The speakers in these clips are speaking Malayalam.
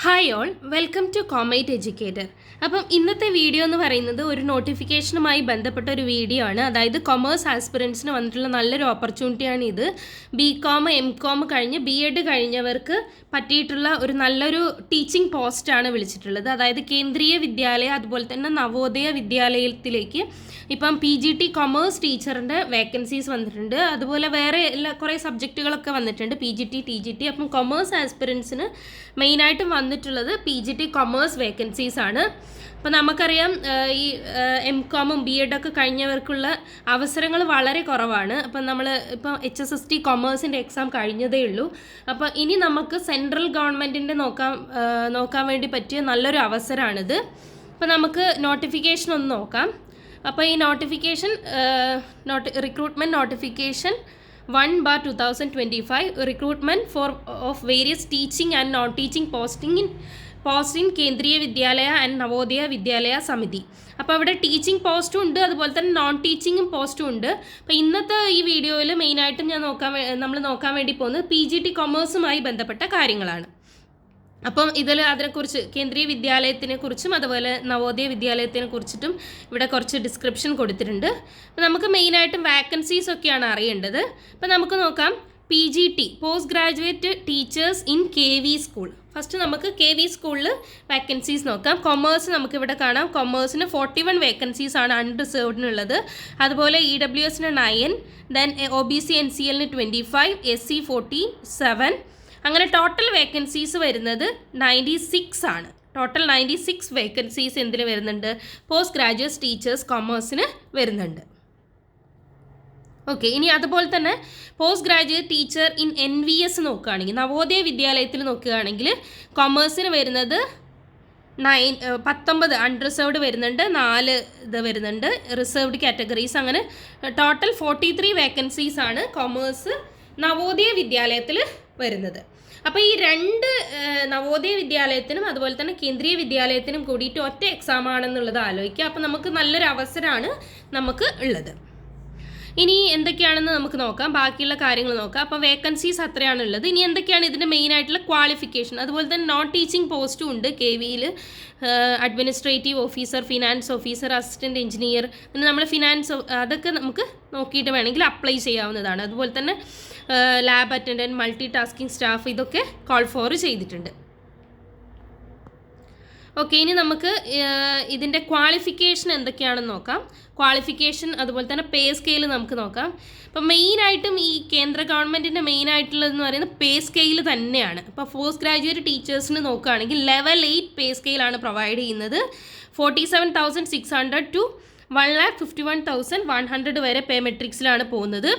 Hi all, welcome to Comet Educator. അപ്പം ഇന്നത്തെ വീഡിയോ എന്ന് പറയുന്നത് ഒരു നോട്ടിഫിക്കേഷനുമായി ബന്ധപ്പെട്ട ഒരു വീഡിയോ ആണ്. അതായത് കൊമേഴ്സ് ആസ്പിറൻസിന് വന്നിട്ടുള്ള നല്ലൊരു ഓപ്പർച്യൂണിറ്റിയാണ് ഇത്. BCom MCom കഴിഞ്ഞ് BEd കഴിഞ്ഞവർക്ക് പറ്റിയിട്ടുള്ള ഒരു നല്ലൊരു ടീച്ചിങ് പോസ്റ്റാണ് വിളിച്ചിട്ടുള്ളത്. അതായത് കേന്ദ്രീയ വിദ്യാലയ അതുപോലെ തന്നെ നവോദയ വിദ്യാലയത്തിലേക്ക് ഇപ്പം PGT കൊമേഴ്സ് ടീച്ചറിൻ്റെ വേക്കൻസീസ് വന്നിട്ടുണ്ട്. അതുപോലെ വേറെ കുറേ സബ്ജക്റ്റുകളൊക്കെ വന്നിട്ടുണ്ട്, PGT TGT. അപ്പം കൊമേഴ്സ് ആസ്പിറൻസിന് മെയിനായിട്ടും വന്നിട്ടുള്ളത് PGT കൊമേഴ്സ് വേക്കൻസീസ് ആണ്. അപ്പോൾ നമുക്കറിയാം ഈ MComഉം BEd ഒക്കെ കഴിഞ്ഞവർക്കുള്ള അവസരങ്ങൾ വളരെ കുറവാണ്. അപ്പം നമ്മൾ ഇപ്പം HSST കൊമേഴ്സിൻ്റെ എക്സാം കഴിഞ്ഞതേ ഉള്ളൂ. അപ്പോൾ ഇനി നമുക്ക് സെൻട്രൽ ഗവൺമെൻറ്റിൻ്റെ നോക്കാൻ വേണ്ടി പറ്റിയ നല്ലൊരു അവസരമാണിത്. അപ്പോൾ നമുക്ക് നോട്ടിഫിക്കേഷൻ ഒന്ന് നോക്കാം. അപ്പോൾ ഈ notification recruitment notification 1/2025 recruitment of various teaching and non teaching post in Kendriya Vidyalaya and Navodaya വിദ്യാലയ സമിതി. അപ്പോൾ അവിടെ ടീച്ചിങ് പോസ്റ്റും ഉണ്ട്, അതുപോലെ തന്നെ നോൺ ടീച്ചിങ്ങും പോസ്റ്റും ഉണ്ട്. അപ്പോൾ ഇന്നത്തെ ഈ വീഡിയോയിൽ മെയിനായിട്ടും നമ്മൾ നോക്കാൻ വേണ്ടി പോകുന്നത് PGT കൊമേഴ്സുമായി ബന്ധപ്പെട്ട കാര്യങ്ങളാണ്. അപ്പം ഇതിൽ അതിനെക്കുറിച്ച് കേന്ദ്രീയ വിദ്യാലയത്തിനെ കുറിച്ചും അതുപോലെ നവോദയ വിദ്യാലയത്തിനെ കുറിച്ചിട്ടും ഇവിടെ കുറച്ച് ഡിസ്ക്രിപ്ഷൻ കൊടുത്തിട്ടുണ്ട്. അപ്പോൾ നമുക്ക് മെയിനായിട്ടും വാക്കൻസീസ് ഒക്കെയാണ് അറിയേണ്ടത്. അപ്പോൾ നമുക്ക് നോക്കാം. PGT post graduate teachers in KV school. First നമുക്ക് KV സ്കൂളിൽ വാക്കൻസീസ് നോക്കാം. കൊമേഴ്സ് നമുക്കിവിടെ കാണാം. കൊമേഴ്സിന് 41 വേക്കൻസീസ് ആണ് അൺറിസേർവ്ഡിനുള്ളത്. അതുപോലെ EWSന് 9, ദെൻ OBC NCLന് 25, SC 47. അങ്ങനെ ടോട്ടൽ വേക്കൻസീസ് വരുന്നത് 96 ആണ്. ടോട്ടൽ 96 വേക്കൻസീസ് എന്തിൽ വരുന്നുണ്ട്? പോസ്റ്റ് ഗ്രാജുവേറ്റ് ടീച്ചേഴ്സ് കൊമേഴ്സിന് വരുന്നുണ്ട്. ഓക്കെ, ഇനി അതുപോലെ തന്നെ post graduate teacher in NVS നോക്കുകയാണെങ്കിൽ, നവോദയ വിദ്യാലയത്തിൽ നോക്കുകയാണെങ്കിൽ കൊമേഴ്സിന് വരുന്നത് 19 അൺറിസേർവ്ഡ് വരുന്നുണ്ട്, 4 ഇത് വരുന്നുണ്ട് റിസേർവ്ഡ് കാറ്റഗറീസ്. അങ്ങനെ ടോട്ടൽ 43 വേക്കൻസീസ് ആണ് കൊമേഴ്സ് നവോദയ വിദ്യാലയത്തിൽ വരുന്നത്. അപ്പോൾ ഈ രണ്ട് നവോദയ വിദ്യാലയത്തിനും അതുപോലെ തന്നെ കേന്ദ്രീയ വിദ്യാലയത്തിനും കൂടിയിട്ട് ഒറ്റ എക്സാം ആണെന്നുള്ളത് ആലോചിക്കുക. അപ്പോൾ നമുക്ക് നല്ലൊരു അവസരമാണ് നമുക്ക് ഉള്ളത്. ഇനി എന്തൊക്കെയാണെന്ന് നമുക്ക് നോക്കാം, ബാക്കിയുള്ള കാര്യങ്ങൾ നോക്കാം. അപ്പോൾ വേക്കൻസീസ് അത്രയാണുള്ളത്. ഇനി എന്തൊക്കെയാണ് ഇതിൻ്റെ മെയിനായിട്ടുള്ള ക്വാളിഫിക്കേഷൻ, അതുപോലെ തന്നെ നോൺ ടീച്ചിങ് പോസ്റ്റും ഉണ്ട് KVയിൽ. Administrative officer, finance officer, assistant engineer, പിന്നെ നമ്മൾ ഫിനാൻസ് അതൊക്കെ നമുക്ക് നോക്കിയിട്ട് വേണമെങ്കിൽ അപ്ലൈ ചെയ്യാവുന്നതാണ്. അതുപോലെ തന്നെ lab attendant, multi tasking staff, ഇതൊക്കെ കോൾ ഫോർ ചെയ്തിട്ടുണ്ട്. ഓക്കെ, ഇനി നമുക്ക് ഇതിൻ്റെ ക്വാളിഫിക്കേഷൻ എന്തൊക്കെയാണെന്ന് നോക്കാം. ക്വാളിഫിക്കേഷൻ അതുപോലെ തന്നെ പേ സ്കെയിൽ നമുക്ക് നോക്കാം. അപ്പം മെയിനായിട്ടും ഈ കേന്ദ്ര ഗവൺമെൻറ്റിൻ്റെ മെയിനായിട്ടുള്ളതെന്ന് പറയുന്നത് പേ സ്കെയിൽ തന്നെയാണ്. ഇപ്പോൾ പോസ്റ്റ് ഗ്രാജുവേറ്റ് ടീച്ചേഴ്സിന് നോക്കുകയാണെങ്കിൽ ലെവൽ 8 പേ സ്കെയിലാണ് പ്രൊവൈഡ് ചെയ്യുന്നത്. 47,600 to 1,51,100 വരെ പേ മെട്രിക്സിലാണ് പോകുന്നത്.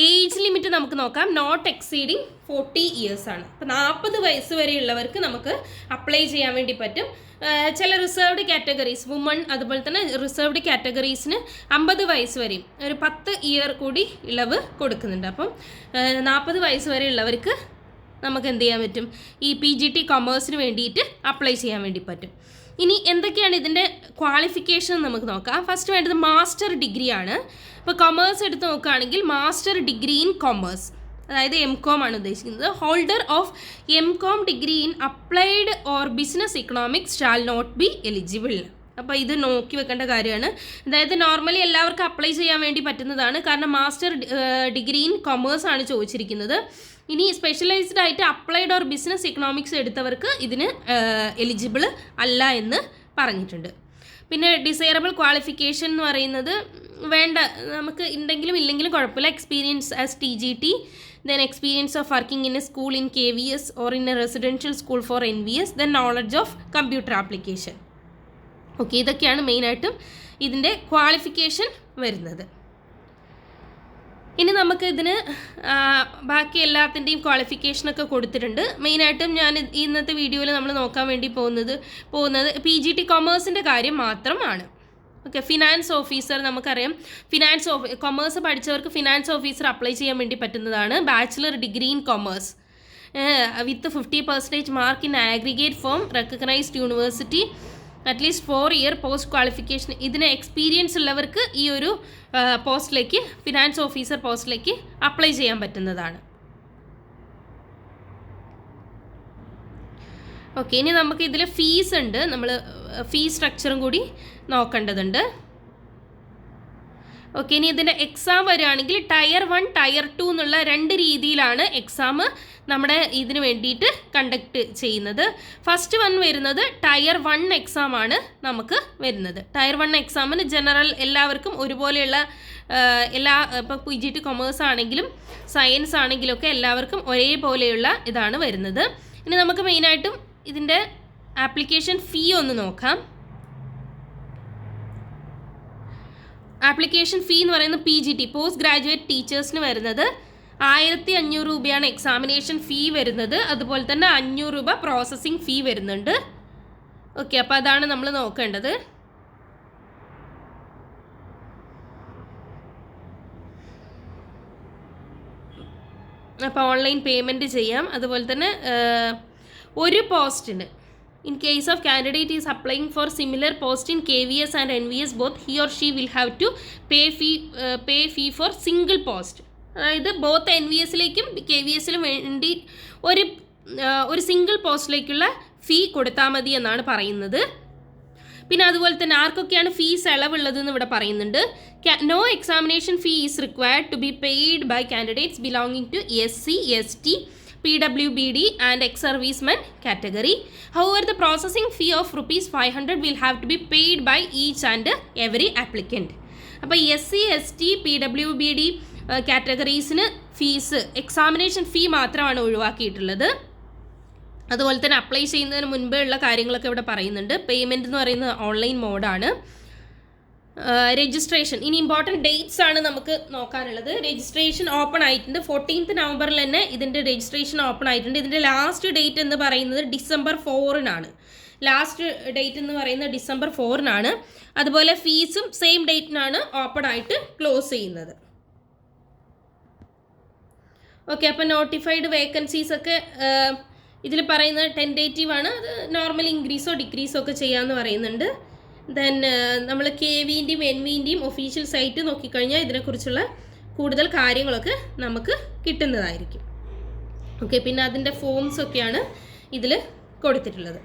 ഏജ് ലിമിറ്റ് നമുക്ക് നോക്കാം. നോട്ട് എക്സീഡിങ് 40 ഇയേഴ്സ് ആണ്. അപ്പോൾ 40 വയസ്സ് വരെയുള്ളവർക്ക് നമുക്ക് അപ്ലൈ ചെയ്യാൻ വേണ്ടി പറ്റും. ചില റിസർവ്ഡ് കാറ്റഗറീസ്, വുമൺ അതുപോലെ തന്നെ റിസർവ്ഡ് കാറ്റഗറീസിന് 50 വയസ്സ് വരെയും ഒരു 10 ഇയർ കൂടി ഇളവ് കൊടുക്കുന്നുണ്ട്. അപ്പം 40 വയസ്സ് വരെ ഉള്ളവർക്ക് നമുക്ക് എന്ത് ചെയ്യാൻ പറ്റും? ഈ PGT കൊമേഴ്സിന് വേണ്ടിയിട്ട് അപ്ലൈ ചെയ്യാൻ വേണ്ടി പറ്റും. ഇനി എന്തൊക്കെയാണ് ഇതിൻ്റെ ക്വാളിഫിക്കേഷൻ നമുക്ക് നോക്കാം. ഫസ്റ്റ് വേണ്ടത് മാസ്റ്റർ ഡിഗ്രിയാണ്. ഇപ്പോൾ കൊമേഴ്സ് എടുത്ത് നോക്കുകയാണെങ്കിൽ മാസ്റ്റർ ഡിഗ്രി ഇൻ കൊമേഴ്സ്, അതായത് MCom ആണ് ഉദ്ദേശിക്കുന്നത്. Holder of MCom degree in applied or business economics shall not be eligible. അപ്പോൾ ഇത് നോക്കി വെക്കേണ്ട കാര്യമാണ്. അതായത് നോർമലി എല്ലാവർക്കും അപ്ലൈ ചെയ്യാൻ വേണ്ടി പറ്റുന്നതാണ്, കാരണം മാസ്റ്റർ ഡിഗ്രി ഇൻ കൊമേഴ്സ് ആണ് ചോദിച്ചിരിക്കുന്നത്. ഇനി സ്പെഷ്യലൈസ്ഡ് ആയിട്ട് അപ്ലൈഡ് ഓർ ബിസിനസ് ഇക്കണോമിക്സ് എടുത്തവർക്ക് ഇതിന് എലിജിബിൾ അല്ല എന്ന് പറഞ്ഞിട്ടുണ്ട്. പിന്നെ ഡിസൈറബിൾ ക്വാളിഫിക്കേഷൻ എന്ന് പറയുന്നത് വേണ്ട, നമുക്ക് ഉണ്ടെങ്കിലും ഇല്ലെങ്കിലും കുഴപ്പമില്ല. Experience as TGT, then experience of working in a school in KVS or in a residential school for NVS, then knowledge of computer application. Okay, ഇതൊക്കെയാണ് മെയിനായിട്ടും ഇതിൻ്റെ ക്വാളിഫിക്കേഷൻ വരുന്നത്. ഇനി നമുക്ക് ഇതിന് ബാക്കി എല്ലാത്തിൻ്റെയും ക്വാളിഫിക്കേഷനൊക്കെ കൊടുത്തിട്ടുണ്ട്. മെയിനായിട്ടും ഞാൻ ഇന്നത്തെ വീഡിയോയിൽ നമ്മൾ നോക്കാൻ വേണ്ടി പോകുന്നത് PGT കൊമേഴ്സിൻ്റെ കാര്യം മാത്രമാണ്. ഓക്കെ, ഫിനാൻസ് ഓഫീസർ നമുക്കറിയാം. കൊമേഴ്സ് പഠിച്ചവർക്ക് ഫിനാൻസ് ഓഫീസർ അപ്ലൈ ചെയ്യാൻ വേണ്ടി പറ്റുന്നതാണ്. Bachelor degree in commerce with 50% mark in aggregate form recognised university at least 4 year post qualification. ഇതിന് എക്സ്പീരിയൻസ് ഉള്ളവർക്ക് ഈ ഒരു പോസ്റ്റിലേക്ക്, ഫിനാൻസ് ഓഫീസർ പോസ്റ്റിലേക്ക് അപ്ലൈ ചെയ്യാൻ പറ്റുന്നതാണ്. ഓക്കെ, ഇനി നമുക്ക് ഇതിൽ ഫീസ് ഉണ്ട്, നമ്മൾ ഫീസ് സ്ട്രക്ചറും കൂടി നോക്കേണ്ടതുണ്ട്. ഓക്കെ, ഇനി ഇതിൻ്റെ എക്സാം വരികയാണെങ്കിൽ ടയർ 1 ടയർ 2 എന്നുള്ള 2 രീതിയിലാണ് എക്സാം നമ്മുടെ ഇതിന് വേണ്ടിയിട്ട് കണ്ടക്ട് ചെയ്യുന്നത്. ഫസ്റ്റ് വൺ വരുന്നത് ടയർ 1 എക്സാമാണ് നമുക്ക് വരുന്നത്. ടയർ 1 എക്സാമിന് ജനറൽ എല്ലാവർക്കും ഒരുപോലെയുള്ള ഇപ്പോൾ PGT കൊമേഴ്സ് ആണെങ്കിലും സയൻസ് ആണെങ്കിലും ഒക്കെ എല്ലാവർക്കും ഒരേപോലെയുള്ള ഇതാണ് വരുന്നത്. ഇനി നമുക്ക് മെയിനായിട്ടും ഇതിൻ്റെ ആപ്ലിക്കേഷൻ ഫീ ഒന്ന് നോക്കാം. ആപ്ലിക്കേഷൻ ഫീ എന്ന് പറയുന്നത് PGT പോസ്റ്റ് ഗ്രാജുവേറ്റ് ടീച്ചേഴ്സിന് വരുന്നത് 1500 രൂപയാണ് എക്സാമിനേഷൻ ഫീ വരുന്നത്. അതുപോലെ തന്നെ 500 രൂപ പ്രോസസ്സിംഗ് ഫീ വരുന്നുണ്ട്. ഓക്കെ, അപ്പോൾ അതാണ് നമ്മൾ നോക്കേണ്ടത്. അപ്പോൾ ഓൺലൈൻ പേയ്മെൻറ്റ് ചെയ്യാം. അതുപോലെ തന്നെ ഒരു പോസ്റ്റിന് in case of candidate is applying for similar post in KVS and NVS both, he or she will have to pay fee for single post. അതായത് ബോത്ത് NVSലേക്കും KVSലും വേണ്ടി ഒരു സിംഗിൾ പോസ്റ്റിലേക്കുള്ള ഫീ കൊടുത്താൽ മതി എന്നാണ് പറയുന്നത്. പിന്നെ അതുപോലെ തന്നെ ആർക്കൊക്കെയാണ് ഫീസ് ഇളവുള്ളതെന്ന് ഇവിടെ പറയുന്നുണ്ട്. No examination fee is required to be paid by candidates belonging to SC, ST, PWBD and ex-servicemen category. However, the processing fee of ₹500 will have to be paid by each and every applicant. അപ്പോൾ SC, ST, PWBD കാറ്റഗറീസിന് ഫീസ് എക്സാമിനേഷൻ ഫീ മാത്രമാണ് ഒഴിവാക്കിയിട്ടുള്ളത്. അതുപോലെ തന്നെ അപ്ലൈ ചെയ്യുന്നതിന് മുൻപേ ഉള്ള കാര്യങ്ങളൊക്കെ ഇവിടെ പറയുന്നുണ്ട്. പേയ്മെൻറ്റ് എന്ന് പറയുന്നത് ഓൺലൈൻ മോഡാണ്. രജിസ്ട്രേഷൻ, ഇനി ഇമ്പോർട്ടൻറ്റ് ഡേറ്റ്സ് ആണ് നമുക്ക് നോക്കാനുള്ളത്. രജിസ്ട്രേഷൻ ഓപ്പൺ ആയിട്ടുണ്ട്. 14th നവംബറിൽ തന്നെ ഇതിൻ്റെ രജിസ്ട്രേഷൻ ഓപ്പൺ ആയിട്ടുണ്ട്. ഇതിൻ്റെ ലാസ്റ്റ് ഡേറ്റ് എന്ന് പറയുന്നത് December 4-നാണ്. ലാസ്റ്റ് ഡേറ്റ് എന്ന് പറയുന്നത് December 4-നാണ്. അതുപോലെ ഫീസും സെയിം ഡേറ്റിനാണ് ഓപ്പൺ ആയിട്ട് ക്ലോസ് ചെയ്യുന്നത്. ഓക്കെ, അപ്പോൾ നോട്ടിഫൈഡ് വേക്കൻസീസ് ഒക്കെ ഇതിൽ പറയുന്നത് ടെൻറ്റേറ്റീവ് ആണ്. അത് നോർമലി ഇൻക്രീസോ ഡിക്രീസോ ഒക്കെ ചെയ്യാമെന്ന് പറയുന്നുണ്ട്. ദെൻ നമ്മൾ KVൻ്റെയും NVൻ്റെയും ഒഫീഷ്യൽ സൈറ്റ് നോക്കിക്കഴിഞ്ഞാൽ ഇതിനെക്കുറിച്ചുള്ള കൂടുതൽ കാര്യങ്ങളൊക്കെ നമുക്ക് കിട്ടുന്നതായിരിക്കും. ഓക്കെ, പിന്നെ അതിൻ്റെ ഫോംസൊക്കെയാണ് ഇതിൽ കൊടുത്തിട്ടുള്ളത്.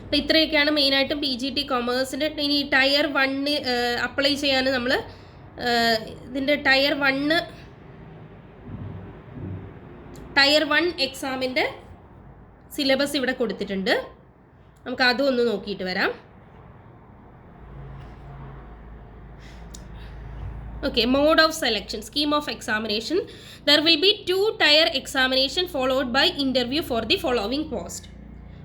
അപ്പോൾ ഇത്രയൊക്കെയാണ് മെയിനായിട്ടും PGT കൊമേഴ്സിൻ്റെ. ഇനി ടയർ 1 അപ്ലൈ ചെയ്യാൻ നമ്മൾ ഇതിൻ്റെ ടയർ 1 എക്സാമിൻ്റെ സിലബസ് ഇവിടെ കൊടുത്തിട്ടുണ്ട്. നമുക്ക് അതും ഒന്ന് നോക്കിയിട്ട് വരാം. Okay, mode of selection, scheme of examination. There will be 2 tier examination followed by interview for the following post.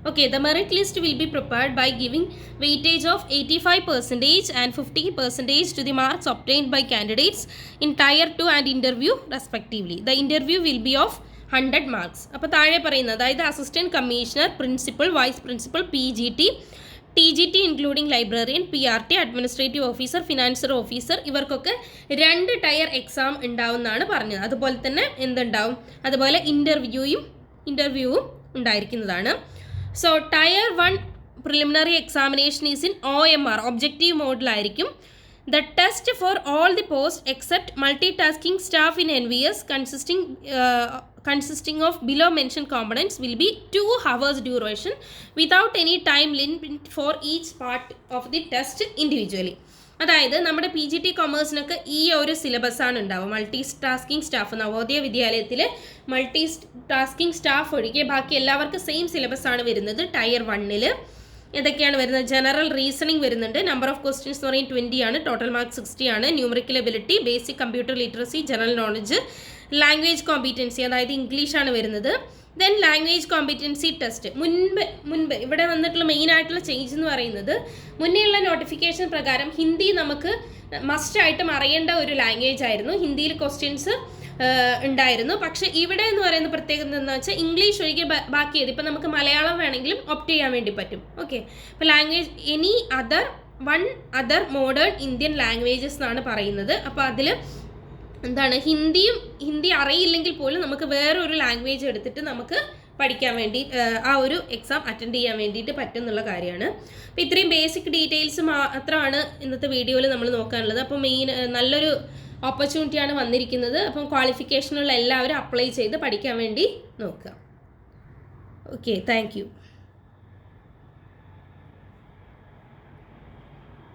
Okay, the merit list will be prepared by giving weightage of 85% and 50% to the marks obtained by candidates in Tier 2 and interview respectively. The interview will be of 100 marks. അപ്പോൾ താഴെ പറയുന്നത് അതായത് assistant commissioner, principal, vice principal, PGT, TGT including librarian, PRT, administrative officer, financial officer, ഇവർക്കൊക്കെ 2 ടയർ എക്സാം ഉണ്ടാവുമെന്നാണ് പറഞ്ഞത്. അതുപോലെ തന്നെ എന്തുണ്ടാവും, അതുപോലെ ഇൻ്റർവ്യൂവും ഉണ്ടായിരിക്കുന്നതാണ്. So tier 1 preliminary examination is in OMR, objective മോഡിലായിരിക്കും. The test for all the posts except multitasking staff in NVS consisting of below mentioned components will be 2 hours duration without any time limit for each part of the test individually. അതായത് നമ്മുടെ PGT കൊമേഴ്സിനൊക്കെ ഈ ഒരു സിലബസാണ് ഉണ്ടാവുക. മൾട്ടി ടാസ്കിംഗ് സ്റ്റാഫ്, നവോദയ വിദ്യാലയത്തിലെ മൾട്ടി ടാസ്കിംഗ് സ്റ്റാഫ് ഒഴികെ ബാക്കി എല്ലാവർക്കും സെയിം സിലബസാണ് വരുന്നത്. ടയർ 1-ൽ ഏതൊക്കെയാണ് വരുന്നത്? ജനറൽ റീസണിങ് വരുന്നുണ്ട്. നമ്പർ ഓഫ് ക്വസ്റ്റ്യൻസ് എന്ന് പറയുന്നത് 20 ആണ്. ടോട്ടൽ മാർക്ക് 60 ആണ്. Numerical ability, basic computer literacy, general knowledge, language competency അതായത് ഇംഗ്ലീഷാണ് വരുന്നത്. Then language competency test. മുൻപ് ഇവിടെ വന്നിട്ടുള്ള മെയിൻ ആയിട്ടുള്ള ചേഞ്ച് എന്ന് പറയുന്നത്, മുന്നേയുള്ള നോട്ടിഫിക്കേഷൻ പ്രകാരം ഹിന്ദി നമുക്ക് മസ്റ്റായിട്ടും അറിയേണ്ട ഒരു ലാംഗ്വേജ് ആയിരുന്നു. ഹിന്ദിയിൽ ക്വസ്റ്റ്യൻസ് ഉണ്ടായിരുന്നു. പക്ഷേ ഇവിടെ എന്ന് പറയുന്ന പ്രത്യേകത എന്താണെന്ന് വെച്ചാൽ ഇംഗ്ലീഷ് ഒഴികെ ബാക്കിയത് ഇപ്പം നമുക്ക് മലയാളം വേണമെങ്കിലും ഓപ്റ്റ് ചെയ്യാൻ വേണ്ടി പറ്റും. ഓക്കെ, അപ്പോൾ language any other modern Indian languages എന്നാണ് പറയുന്നത്. അപ്പോൾ അതിൽ എന്താണ്, ഹിന്ദി അറിയില്ലെങ്കിൽ പോലും നമുക്ക് വേറൊരു ലാംഗ്വേജ് എടുത്തിട്ട് നമുക്ക് പഠിക്കാൻ വേണ്ടി ആ ഒരു എക്സാം അറ്റൻഡ് ചെയ്യാൻ വേണ്ടിയിട്ട് പറ്റും എന്നുള്ള കാര്യമാണ്. അപ്പോൾ ഇത്രയും ബേസിക് ഡീറ്റെയിൽസ് മാത്രമാണ് ഇന്നത്തെ വീഡിയോയിൽ നമ്മൾ നോക്കാനുള്ളത്. അപ്പോൾ നല്ലൊരു ഓപ്പർച്യൂണിറ്റിയാണ് വന്നിരിക്കുന്നത്. അപ്പം ക്വാളിഫിക്കേഷനുള്ള എല്ലാവരും അപ്ലൈ ചെയ്ത് പഠിക്കാൻ വേണ്ടി നോക്കുക. Okay, thank you.